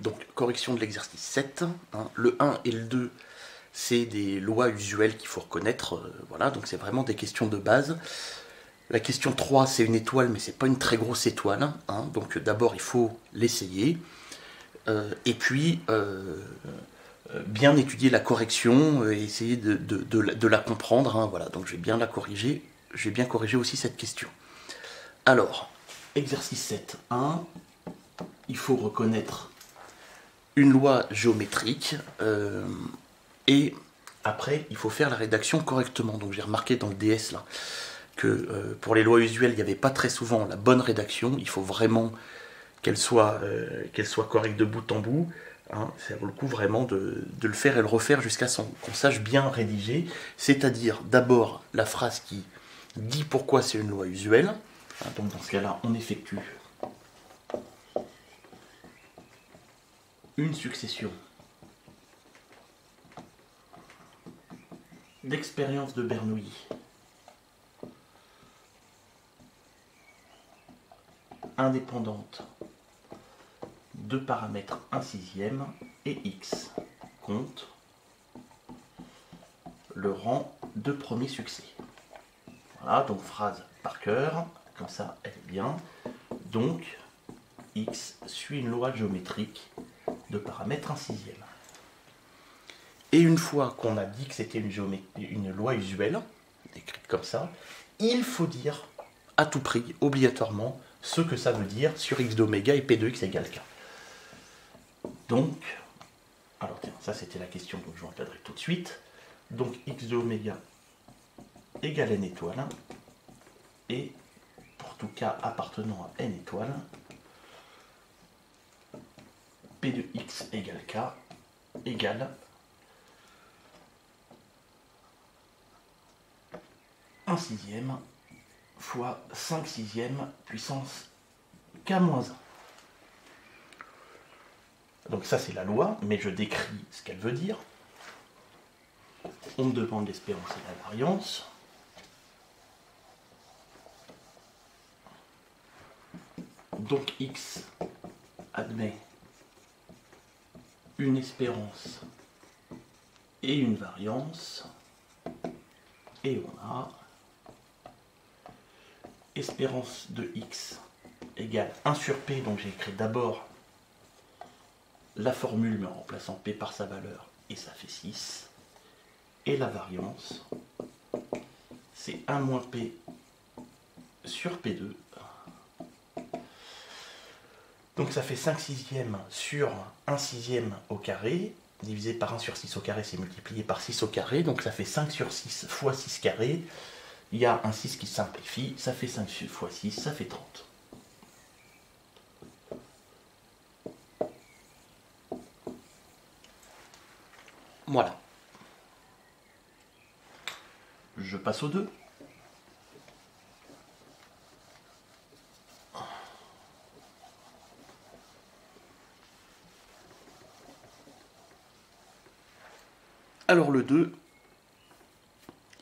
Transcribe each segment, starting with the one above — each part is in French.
Donc, correction de l'exercice 7. Hein. Le 1 et le 2, c'est des lois usuelles qu'il faut reconnaître. Voilà, donc c'est vraiment des questions de base. La question 3, c'est une étoile, mais c'est pas une très grosse étoile. Hein. Donc, d'abord, il faut l'essayer. Et puis, bien étudier la correction et essayer de la comprendre. Hein. Voilà, donc je vais bien la corriger. Je vais bien corriger aussi cette question. Alors, exercice 7.1, il faut reconnaître une loi géométrique et après, il faut faire la rédaction correctement. Donc j'ai remarqué dans le DS là que pour les lois usuelles, il n'y avait pas très souvent la bonne rédaction. Il faut vraiment qu'elle soit correcte de bout en bout. Hein, ça vaut le coup vraiment de le faire et le refaire jusqu'à ce qu'on sache bien rédiger. C'est-à-dire d'abord la phrase qui dit pourquoi c'est une loi usuelle. Hein, donc dans ce cas-là, on effectue une succession d'expériences de Bernoulli indépendantes de paramètres 1/6 et x compte le rang de premier succès. Voilà, donc phrase par cœur, comme ça elle est bien. Donc x suit une loi géométrique de paramètres 1/6. Et une fois qu'on a dit que c'était une loi usuelle, écrite comme ça, il faut dire à tout prix, obligatoirement, ce que ça veut dire sur x d'oméga et p de x égale k. Donc, alors tiens, ça c'était la question, donc je vais encadrer tout de suite. Donc x de oméga égale n étoile, et pour tout cas appartenant à n étoile, p de x égale k égale 1/6 fois 5/6 puissance k-1. Donc ça c'est la loi, mais je décris ce qu'elle veut dire. On me demande l'espérance et la variance. Donc x admet une espérance et une variance. Et on a espérance de x égale 1 sur p, donc j'ai écrit d'abord la formule mais en remplaçant p par sa valeur, et ça fait 6. Et la variance, c'est 1 moins p sur p2. Donc ça fait 5/6 sur 1/6 au carré, divisé par 1 sur 6 au carré, c'est multiplié par 6 au carré, donc ça fait 5 sur 6 fois 6 carré. Il y a un 6 qui simplifie, ça fait 5 fois 6, ça fait 30. Voilà. Je passe au 2. Alors le 2,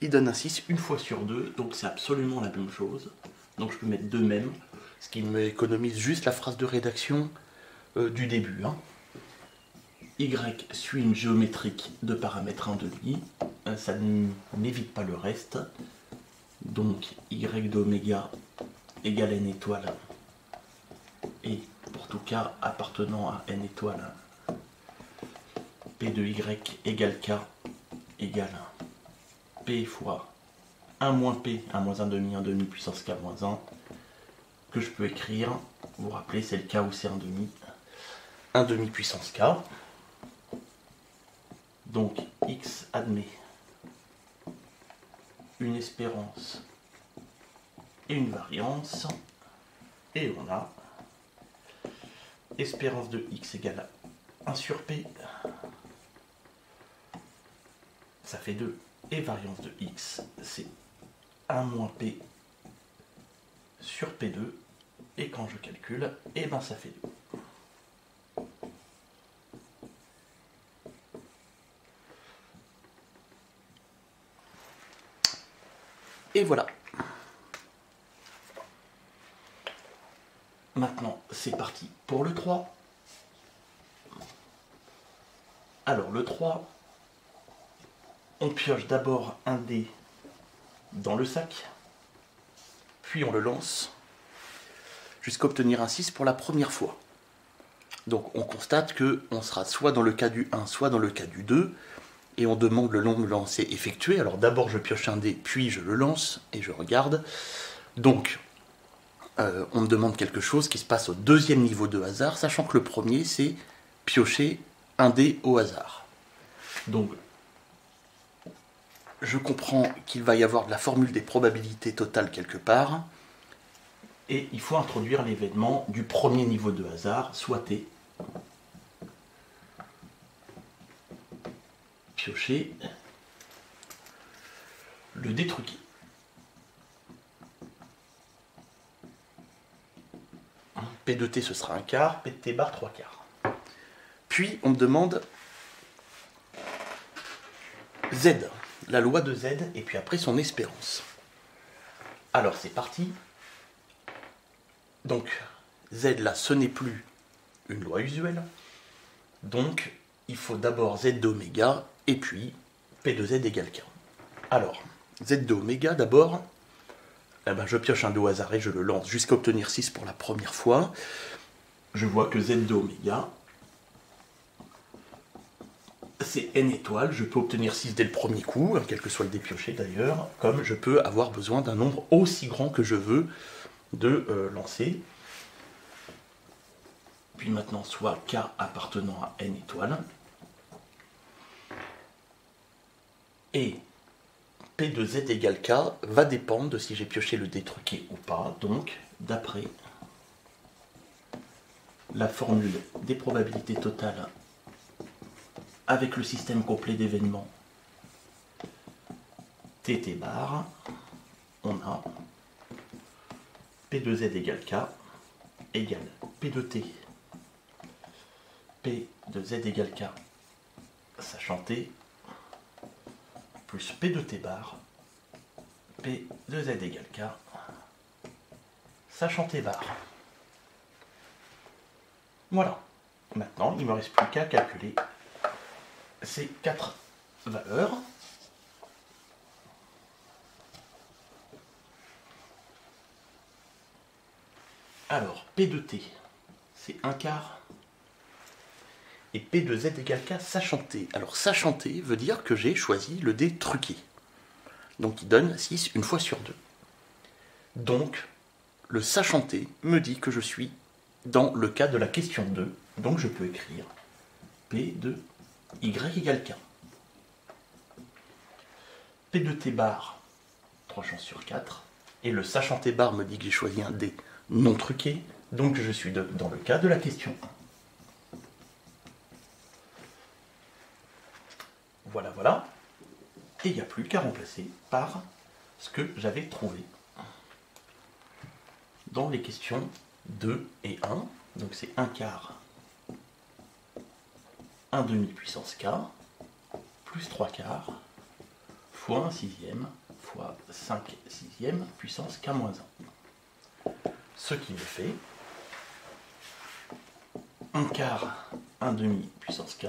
il donne un 6 une fois sur 2, donc c'est absolument la même chose. Donc je peux mettre 2 même, ce qui m'économise juste la phrase de rédaction du début. Hein. Y suit une géométrique de paramètres 1/2, ça n'évite pas le reste. Donc y d'oméga égale n étoile, et pour tout cas appartenant à n étoile, p de y égale k égale p fois 1 moins p, 1 moins 1/2 puissance k moins 1, que je peux écrire, vous vous rappelez, c'est le cas où c'est 1/2 puissance k. Donc x admet une espérance et une variance, et on a espérance de x égale à 1 sur p, ça fait 2, et variance de x, c'est 1 moins p sur p2, et quand je calcule, et ben ça fait 2. Et voilà. Maintenant, c'est parti pour le 3. Alors le 3, on pioche d'abord un dé dans le sac, puis on le lance jusqu'à obtenir un 6 pour la première fois. Donc on constate qu'on sera soit dans le cas du 1, soit dans le cas du 2, et on demande le nombre de lancers effectué. Alors d'abord je pioche un dé, puis je le lance, et je regarde. Donc on me demande quelque chose qui se passe au deuxième niveau de hasard, sachant que le premier c'est piocher un dé au hasard. Donc je comprends qu'il va y avoir de la formule des probabilités totales quelque part, et il faut introduire l'événement du premier niveau de hasard, soit T. Piocher le dé truqué. P de T ce sera un quart, P de T bar 3 quarts. Puis on me demande Z, la loi de Z, et puis après son espérance. Alors c'est parti. Donc Z là ce n'est plus une loi usuelle. Donc il faut d'abord Z de oméga et puis P de Z égale K. Alors Z de oméga d'abord. Je pioche un dé au hasard et je le lance jusqu'à obtenir 6 pour la première fois. Je vois que Z de oméga, c'est n étoiles. Je peux obtenir 6 dès le premier coup, quel que soit le dé pioché d'ailleurs, comme je peux avoir besoin d'un nombre aussi grand que je veux de lancer. Puis maintenant, soit K appartenant à n étoiles. Et P de Z égale K va dépendre de si j'ai pioché le dé truqué ou pas. Donc, d'après la formule des probabilités totales avec le système complet d'événements TT bar, on a P de Z égale K égale P de T, P de Z égale K, sachant T, plus P de T bar, P de Z égale K, sachant T bar. Voilà. Maintenant, il ne me reste plus qu'à calculer ces 4 valeurs. Alors, P de T, c'est 1 quart. Et P de Z égale K sachant T. Alors, sachant T veut dire que j'ai choisi le dé truqué. Donc, il donne 6 une fois sur 2. Donc, le sachant T me dit que je suis dans le cas de la question 2. Donc, je peux écrire P de Y égale K. P de T bar, 3 chances sur 4. Et le sachant T bar me dit que j'ai choisi un dé non truqué. Donc, je suis dans le cas de la question 1. Voilà, voilà. Et il n'y a plus qu'à remplacer par ce que j'avais trouvé dans les questions 2 et 1. Donc c'est 1 quart, 1 demi puissance K, plus 3 quarts, fois 1 sixième, fois 5 sixième, puissance K moins 1. Ce qui me fait 1 quart, 1 demi puissance K,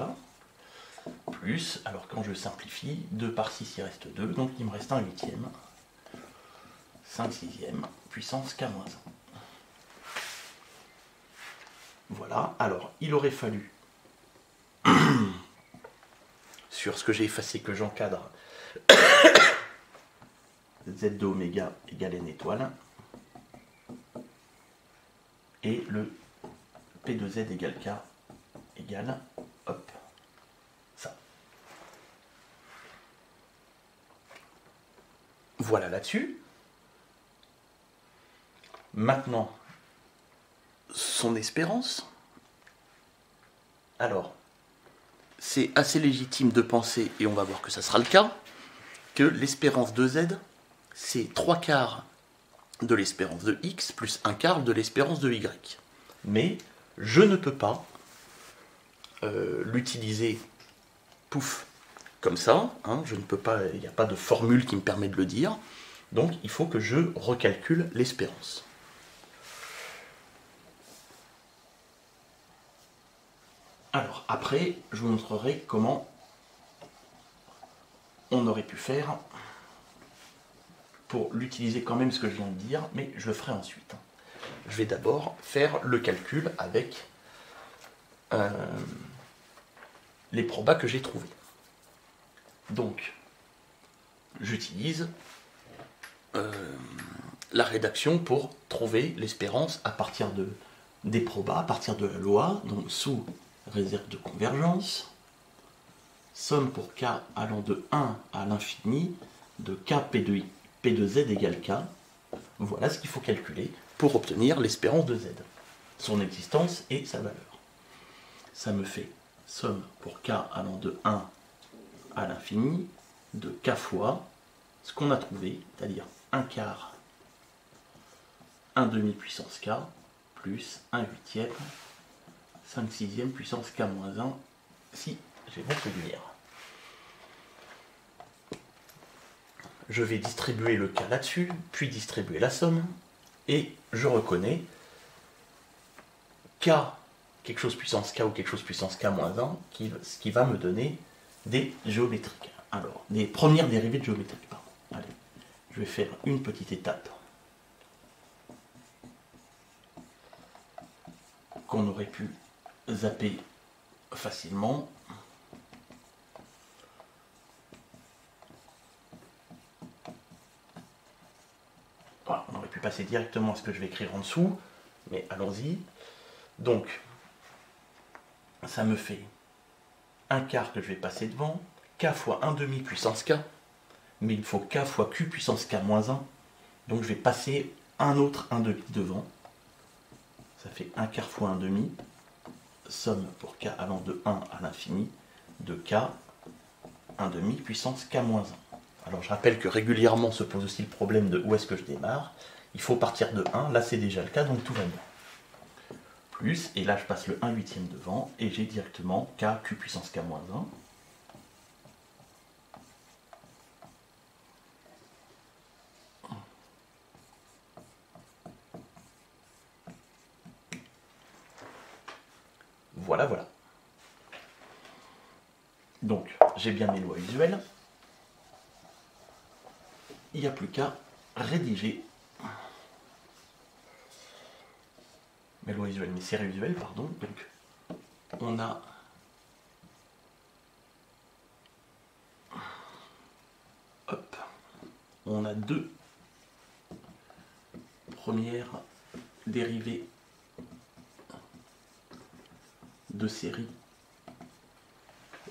plus, alors quand je simplifie, 2 par 6 il reste 2, donc il me reste 1 huitième, 5 sixième, puissance K moins 1. Voilà, alors il aurait fallu, sur ce que j'ai effacé que j'encadre, Z de oméga égale n étoile, et le P de Z égale K égale, hop, ça. Voilà là-dessus. Maintenant, son espérance. Alors, c'est assez légitime de penser, et on va voir que ça sera le cas, que l'espérance de Z, c'est 3 quarts de l'espérance de X plus 1 quart de l'espérance de Y. Mais je ne peux pas l'utiliser, pouf, comme ça, hein, je ne peux pas, il n'y a pas de formule qui me permet de le dire, donc il faut que je recalcule l'espérance. Alors après, je vous montrerai comment on aurait pu faire pour l'utiliser quand même ce que je viens de dire, mais je le ferai ensuite. Je vais d'abord faire le calcul avec les probas que j'ai trouvés. Donc, j'utilise la rédaction pour trouver l'espérance à partir des probas, à partir de la loi, donc sous réserve de convergence, somme pour k allant de 1 à l'infini de k p de z égale k. Voilà ce qu'il faut calculer pour obtenir l'espérance de z, son existence et sa valeur. Ça me fait somme pour k allant de 1 à l'infini de k fois ce qu'on a trouvé, c'est-à-dire 1 quart, 1 demi puissance k, plus 1 huitième, 5 sixième puissance k moins 1, si j'ai bon souvenir. Je vais distribuer le k là-dessus, puis distribuer la somme, et je reconnais k, quelque chose puissance k ou quelque chose puissance k moins 1, ce qui va me donner des géométriques. Alors, des premières dérivées de géométriques, pardon. Allez, je vais faire une petite étape qu'on aurait pu zapper facilement. Voilà, on aurait pu passer directement à ce que je vais écrire en dessous, mais allons-y. Donc, ça me fait un quart que je vais passer devant, k fois 1 demi puissance k, mais il faut k fois q puissance k moins 1, donc je vais passer un autre 1 demi devant, ça fait 1 quart fois 1 demi, somme pour k allant de 1 à l'infini, de k 1 demi puissance k moins 1. Alors je rappelle que régulièrement se pose aussi le problème de où est-ce que je démarre, il faut partir de 1, là c'est déjà le cas, donc tout va bien. Plus, et là je passe le 1 huitième devant, et j'ai directement k q puissance k moins 1. Voilà, voilà. Donc, j'ai bien mes lois usuelles. Il n'y a plus qu'à rédiger mes lois usuelles, mes séries usuelles, pardon. Donc, on a deux premières dérivées de séries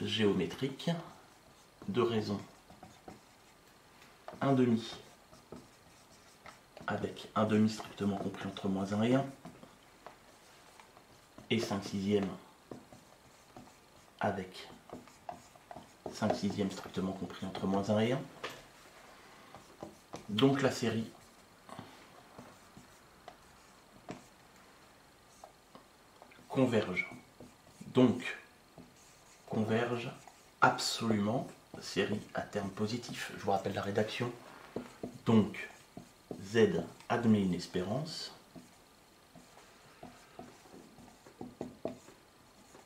géométriques de raison 1 demi avec 1 demi strictement compris entre moins 1 et 1 et 5 sixièmes avec 5 sixièmes strictement compris entre moins 1 et 1. Donc la série converge. Donc converge absolument, série à terme positif. Je vous rappelle la rédaction. Donc Z admet une espérance.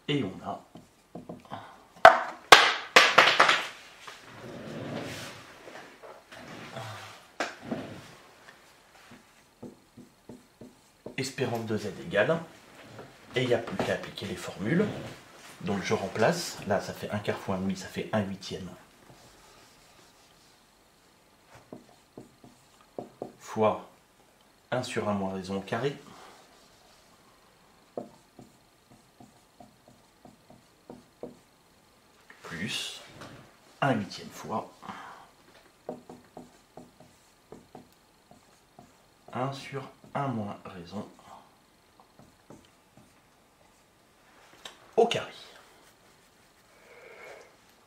Et on a espérance de Z égale, et il n'y a plus qu'à appliquer les formules. Donc je remplace, là ça fait 1 quart fois 1 demi, ça fait 1 huitième, fois 1 sur 1 moins raison au carré, plus 1 huitième fois 1 sur 1 moins raison au carré.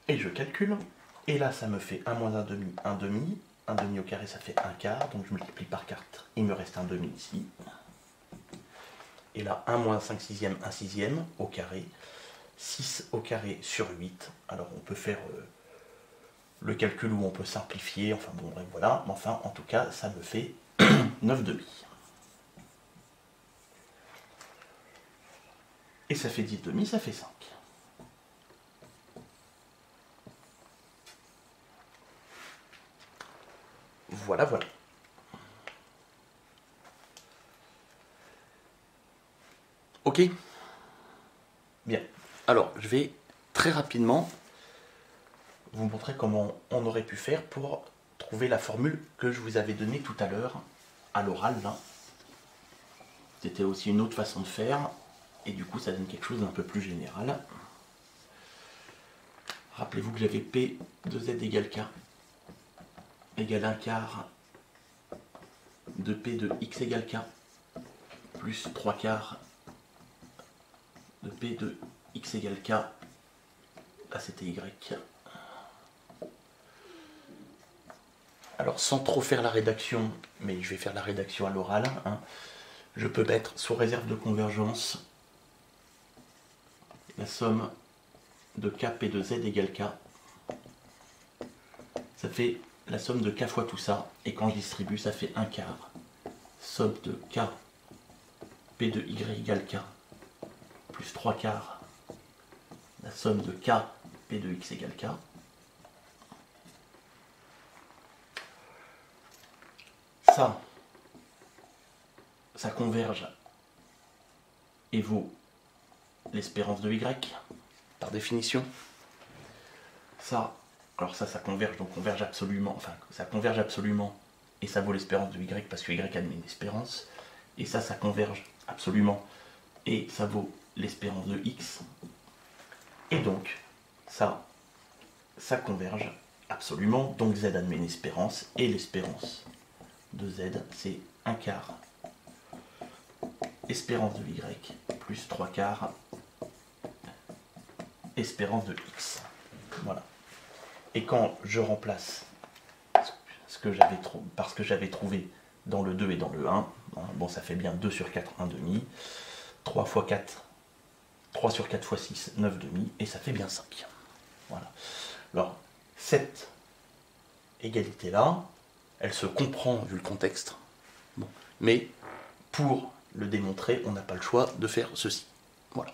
Et je calcule, et là ça me fait 1 moins 1 demi, 1 demi, 1 demi au carré ça fait 1 quart, donc je multiplie par 4, il me reste 1 demi ici. Et là 1 moins 5 sixième, 1 sixième au carré, 6 au carré sur 8, alors on peut faire le calcul où on peut simplifier, enfin bon bref voilà, mais enfin en tout cas ça me fait 9 demi. Et ça fait 10 demi, ça fait 5. Voilà, voilà. Ok. Bien. Alors, je vais très rapidement vous montrer comment on aurait pu faire pour trouver la formule que je vous avais donnée tout à l'heure à l'oral. C'était aussi une autre façon de faire, et du coup ça donne quelque chose d'un peu plus général. Rappelez-vous que j'avais P de Z égale K égale 1 quart de P de X égale K plus 3 quarts de P de X égale K. Là c'était Y. Alors sans trop faire la rédaction, mais je vais faire la rédaction à l'oral, je peux mettre sous réserve de convergence la somme de K P de Z égale K. Ça fait la somme de K fois tout ça, et quand je distribue, ça fait 1 quart. Somme de K P de Y égale K plus 3 quarts. La somme de K P de X égale K. Ça converge et vaut l'espérance de Y, par définition. Alors ça converge, donc converge absolument, enfin ça converge absolument, et ça vaut l'espérance de Y, parce que Y admet une espérance. Et ça converge absolument, et ça vaut l'espérance de X. Et donc, ça converge absolument, donc Z admet une espérance, et l'espérance de Z, c'est 1 quart espérance de Y plus 3 quarts espérance de X. Voilà. Et quand je remplace par ce que j'avais trouvé dans le 2 et dans le 1, bon ça fait bien 2 sur 4, 1 demi, 3 fois 4, 3 sur 4 fois 6, 9 demi, et ça fait bien 5. Voilà. Alors, cette égalité-là, elle se comprend vu le contexte. Bon. Mais pour le démontrer, on n'a pas le choix de faire ceci. Voilà.